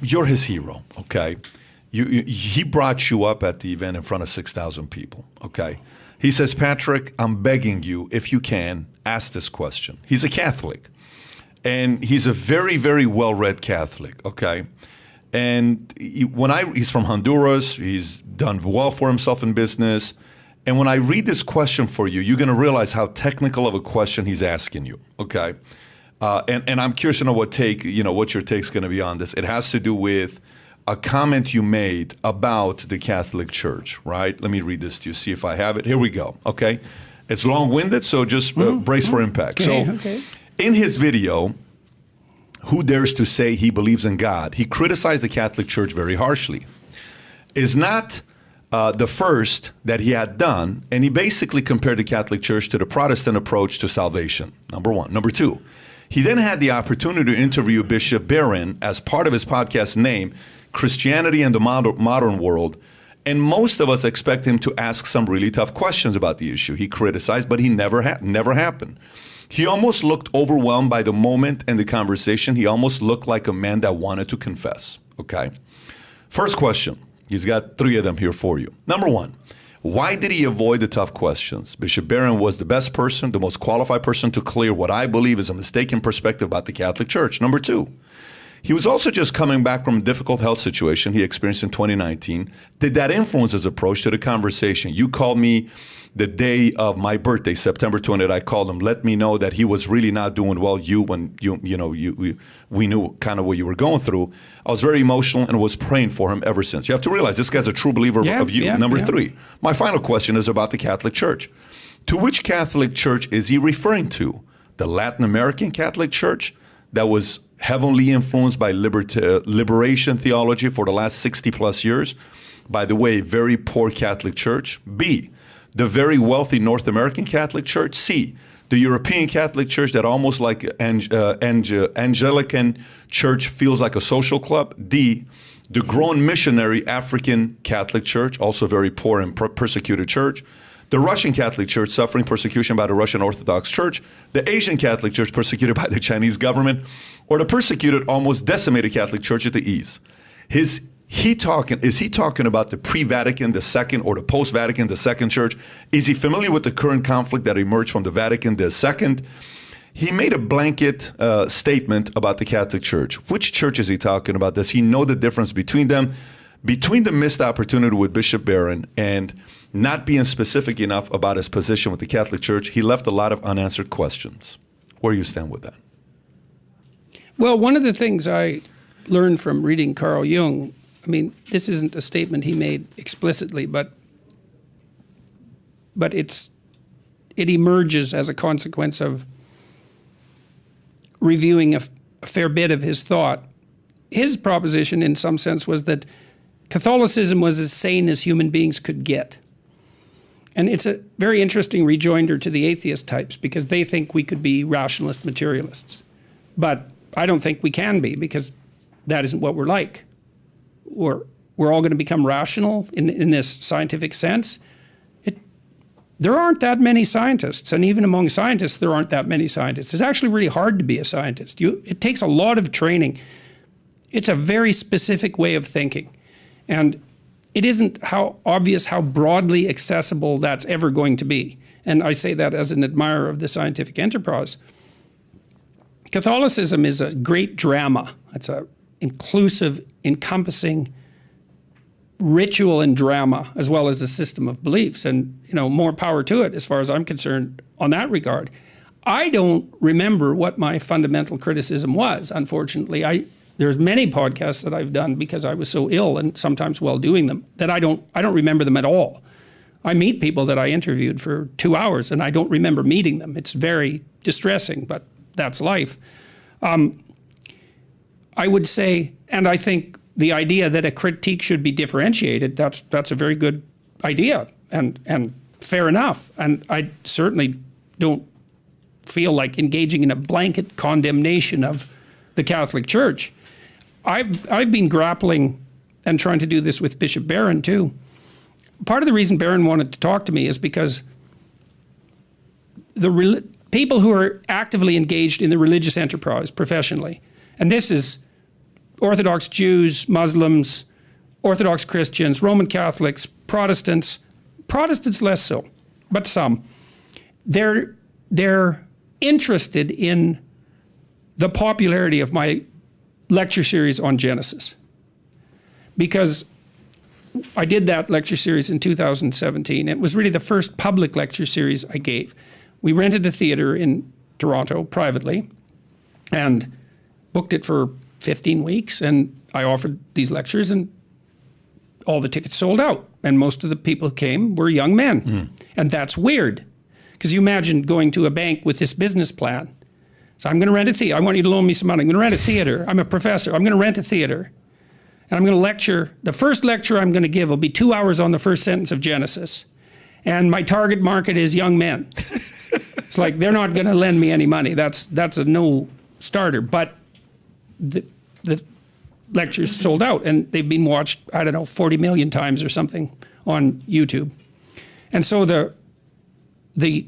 you're his hero, okay? He brought you up at the event in front of 6,000 people, okay? He says, Patrick, I'm begging you, if you can, ask this question. He's a Catholic, and he's a very, very well-read Catholic, okay? And he's from Honduras, he's done well for himself in business, and when I read this question for you, you're going to realize how technical of a question he's asking you, okay? And I'm curious to know what your take's going to be on this. It has to do with a comment you made about the Catholic Church, right? Let me read this to you, see if I have it. Here we go, okay? It's long-winded, so just brace for impact. Okay. In his video, Who Dares to Say He Believes in God, he criticized the Catholic Church very harshly. It's not the first that he had done, and he basically compared the Catholic Church to the Protestant approach to salvation, number one. Number two, he then had the opportunity to interview Bishop Barron as part of his podcast name, Christianity and the Modern World, and most of us expect him to ask some really tough questions about the issue. He criticized, but he never happened. He almost looked overwhelmed by the moment and the conversation. He almost looked like a man that wanted to confess, okay? First question, he's got 3 of them here for you. Number one, why did he avoid the tough questions? Bishop Barron was the best person, the most qualified person to clear what I believe is a mistaken perspective about the Catholic Church. Number two, he was also just coming back from a difficult health situation he experienced in 2019. Did that influence his approach to the conversation? You called me the day of my birthday, September 20th. I called him, let me know that he was really not doing well. We knew kind of what you were going through. I was very emotional and was praying for him ever since. You have to realize this guy's a true believer of you. Number three, my final question is about the Catholic Church. To which Catholic Church is he referring to? The Latin American Catholic Church that was heavily influenced by liberation theology for the last 60 plus years? By the way, very poor Catholic Church. B, the very wealthy North American Catholic Church. C, the European Catholic Church that almost like Evangelical Church feels like a social club. D, the grown missionary African Catholic Church, also very poor and persecuted church. The Russian Catholic Church suffering persecution by the Russian Orthodox Church, the Asian Catholic Church persecuted by the Chinese government, or the persecuted, almost decimated Catholic Church at the East. Is he talking about the pre-Vatican II or the post-Vatican II Church? Is he familiar with the current conflict that emerged from the Vatican II? He made a blanket statement about the Catholic Church. Which church is he talking about? Does he know the difference between them? Between the missed opportunity with Bishop Barron and not being specific enough about his position with the Catholic Church, he left a lot of unanswered questions. Where do you stand with that? Well, one of the things I learned from reading Carl Jung, I mean, this isn't a statement he made explicitly, but it emerges as a consequence of reviewing a fair bit of his thought. His proposition, in some sense, was that Catholicism was as sane as human beings could get. And it's a very interesting rejoinder to the atheist types because they think we could be rationalist materialists. But I don't think we can be because that isn't what we're like. We're all going to become rational in this scientific sense. There aren't that many scientists, and even among scientists, there aren't that many scientists. It's actually really hard to be a scientist. It takes a lot of training. It's a very specific way of thinking. And it isn't obvious how broadly accessible that's ever going to be. And I say that as an admirer of the scientific enterprise. Catholicism is a great drama. It's an inclusive, encompassing ritual and drama, as well as a system of beliefs. And, more power to it as far as I'm concerned on that regard. I don't remember what my fundamental criticism was, unfortunately. There's many podcasts that I've done because I was so ill and sometimes while doing them that I don't remember them at all. I meet people that I interviewed for 2 hours and I don't remember meeting them. It's very distressing, but that's life. I would say, and I think the idea that a critique should be differentiated, that's a very good idea and fair enough. And I certainly don't feel like engaging in a blanket condemnation of the Catholic Church. I've been grappling and trying to do this with Bishop Barron too. Part of the reason Barron wanted to talk to me is because the people who are actively engaged in the religious enterprise professionally, and this is Orthodox Jews, Muslims, Orthodox Christians, Roman Catholics, Protestants less so, but some, they're interested in the popularity of my lecture series on Genesis. Because I did that lecture series in 2017. It was really the first public lecture series I gave. We rented a theater in Toronto privately and booked it for 15 weeks, and I offered these lectures, and all the tickets sold out. And most of the people who came were young men. And that's weird, because you imagine going to a bank with this business plan. So I'm going to rent a theater. I want you to loan me some money. I'm going to rent a theater. I'm a professor. I'm going to rent a theater. And I'm going to lecture. The first lecture I'm going to give will be 2 hours on the first sentence of Genesis. And my target market is young men. It's like, they're not going to lend me any money. That's a no starter. But the lectures sold out, and they've been watched, 40 million times or something on YouTube. And so the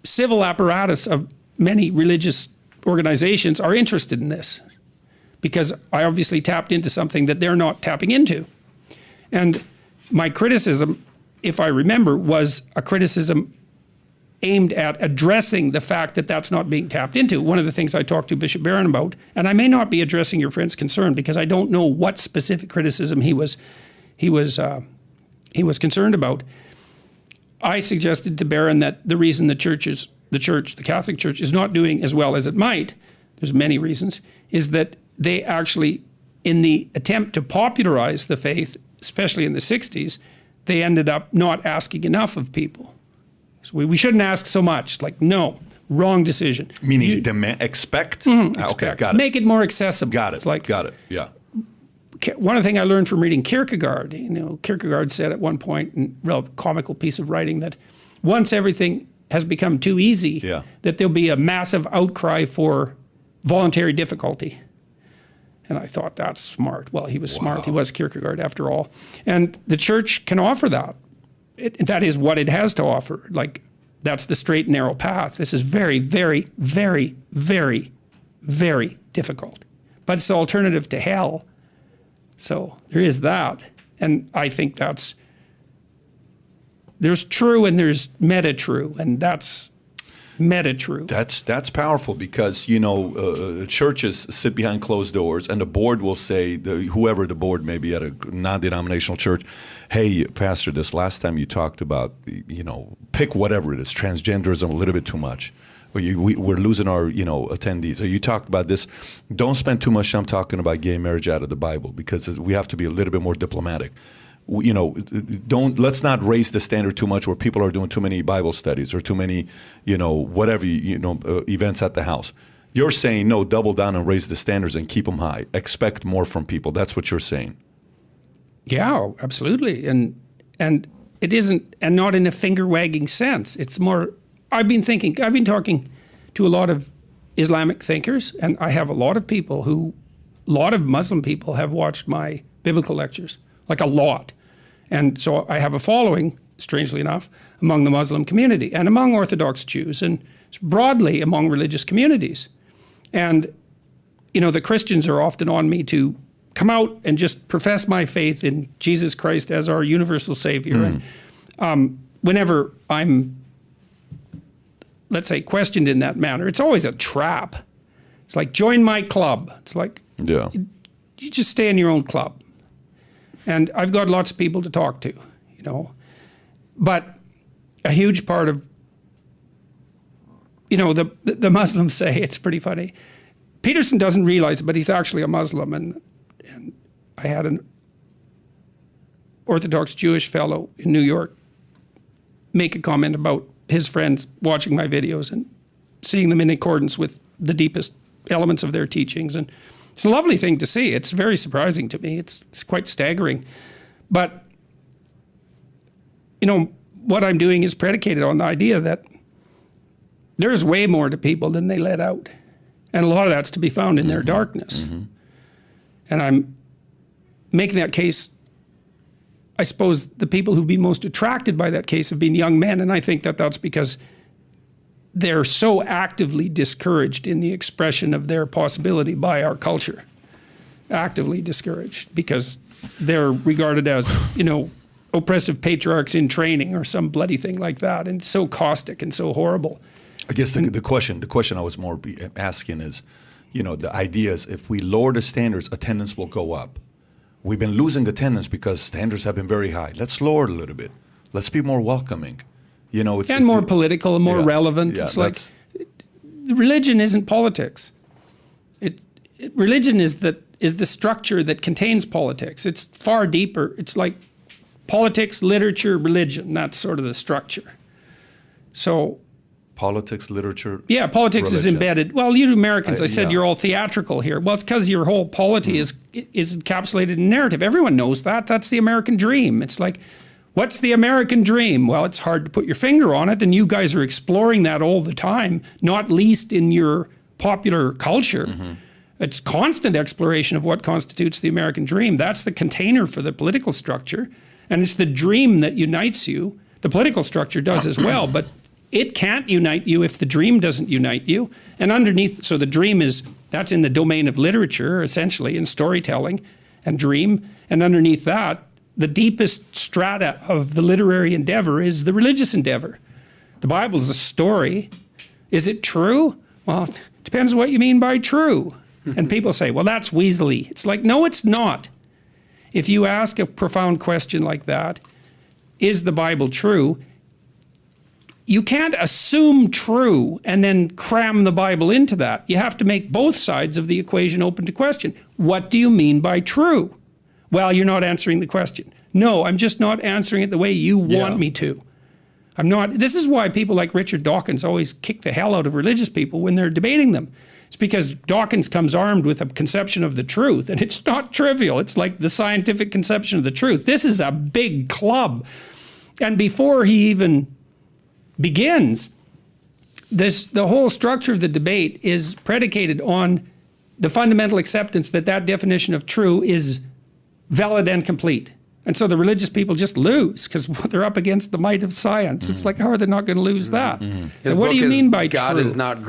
civil apparatus of many religious organizations are interested in this, because I obviously tapped into something that they're not tapping into. And my criticism, if I remember, was a criticism aimed at addressing the fact that that's not being tapped into. One of the things I talked to Bishop Barron about, and I may not be addressing your friend's concern because I don't know what specific criticism he was concerned about. I suggested to Barron that the reason the Catholic Church is not doing as well as it might, there's many reasons, is that they actually, in the attempt to popularize the faith, especially in the 60s, they ended up not asking enough of people. So we shouldn't ask so much. Like, no, wrong decision. Meaning expect? Expect. Okay, got it. Make it more accessible. Got it. It's like, got it. Yeah. One of the things I learned from reading Kierkegaard, Kierkegaard said at one point, in a real comical piece of writing, that once everything has become too easy, that there'll be a massive outcry for voluntary difficulty. And I thought, that's smart. Well, he was smart. He was Kierkegaard after all. And the church can offer that. That is what it has to offer. Like, that's the straight and narrow path. This is very, very, very, very, very difficult. But it's the alternative to hell. So there is that. And I think there's true and there's meta-true, and that's meta-true. That's powerful, because, churches sit behind closed doors, and the board will say, whoever the board may be at a non-denominational church, hey, Pastor, this last time you talked about, pick whatever it is, transgenderism a little bit too much. We're losing our, attendees. Or you talked about this. Don't spend too much time talking about gay marriage out of the Bible, because we have to be a little bit more diplomatic. Let's not raise the standard too much where people are doing too many Bible studies or too many, events at the house. You're saying, no, double down and raise the standards and keep them high. Expect more from people. That's what you're saying. Yeah, absolutely. And it isn't, and not in a finger-wagging sense. It's more, I've been talking to a lot of Islamic thinkers, and I have a lot of Muslim people have watched my biblical lectures, like a lot. And so I have a following, strangely enough, among the Muslim community and among Orthodox Jews and broadly among religious communities. And, the Christians are often on me to come out and just profess my faith in Jesus Christ as our universal Savior. And whenever I'm, let's say, questioned in that manner, it's always a trap. It's like, join my club. It's like, you just stay in your own club. And I've got lots of people to talk to, But a huge part of, the Muslims say, it's pretty funny. Peterson doesn't realize it, but he's actually a Muslim. And I had an Orthodox Jewish fellow in New York make a comment about his friends watching my videos and seeing them in accordance with the deepest elements of their teachings. And it's a lovely thing to see. It's very surprising to me. It's quite staggering. But, what I'm doing is predicated on the idea that there's way more to people than they let out. And a lot of that's to be found in their darkness. And I'm making that case. I suppose the people who've been most attracted by that case have been young men. And I think that that's because they're so actively discouraged in the expression of their possibility by our culture. Actively discouraged because they're regarded as, oppressive patriarchs in training or some bloody thing like that. And it's so caustic and so horrible. I guess the question I was more asking is, the idea is if we lower the standards, attendance will go up. We've been losing attendance because standards have been very high. Let's lower it a little bit. Let's be more welcoming. It's more political and more relevant. It's like religion isn't politics. Religion is the structure that contains politics. It's far deeper. It's like politics, literature, religion. That's sort of the structure. So politics, literature. Yeah, politics religion. Is embedded. Well, you Americans, I said you're all theatrical here. Well, it's because your whole polity is encapsulated in narrative. Everyone knows that. That's the American dream. It's like, what's the American dream? Well, it's hard to put your finger on it, and you guys are exploring that all the time, not least in your popular culture. Mm-hmm. It's constant exploration of what constitutes the American dream. That's the container for the political structure, and it's the dream that unites you. The political structure does as well, but it can't unite you if the dream doesn't unite you. And underneath, so the dream that's in the domain of literature, essentially, in storytelling and dream, and underneath that, the deepest strata of the literary endeavor is the religious endeavor. The Bible is a story. Is it true? Well, it depends what you mean by true. And people say, well, that's weaselly. It's like, no, it's not. If you ask a profound question like that, is the Bible true? You can't assume true and then cram the Bible into that. You have to make both sides of the equation open to question. What do you mean by true? Well, you're not answering the question. No, I'm just not answering it the way you want me to. I'm not. This is why people like Richard Dawkins always kick the hell out of religious people when they're debating them. It's because Dawkins comes armed with a conception of the truth, and it's not trivial. It's like the scientific conception of the truth. This is a big club. And before he even begins, the whole structure of the debate is predicated on the fundamental acceptance that that definition of true is valid and complete. And so the religious people just lose because they're up against the might of science. It's like, how are they not going to lose that? So what do you mean by God true? is not great.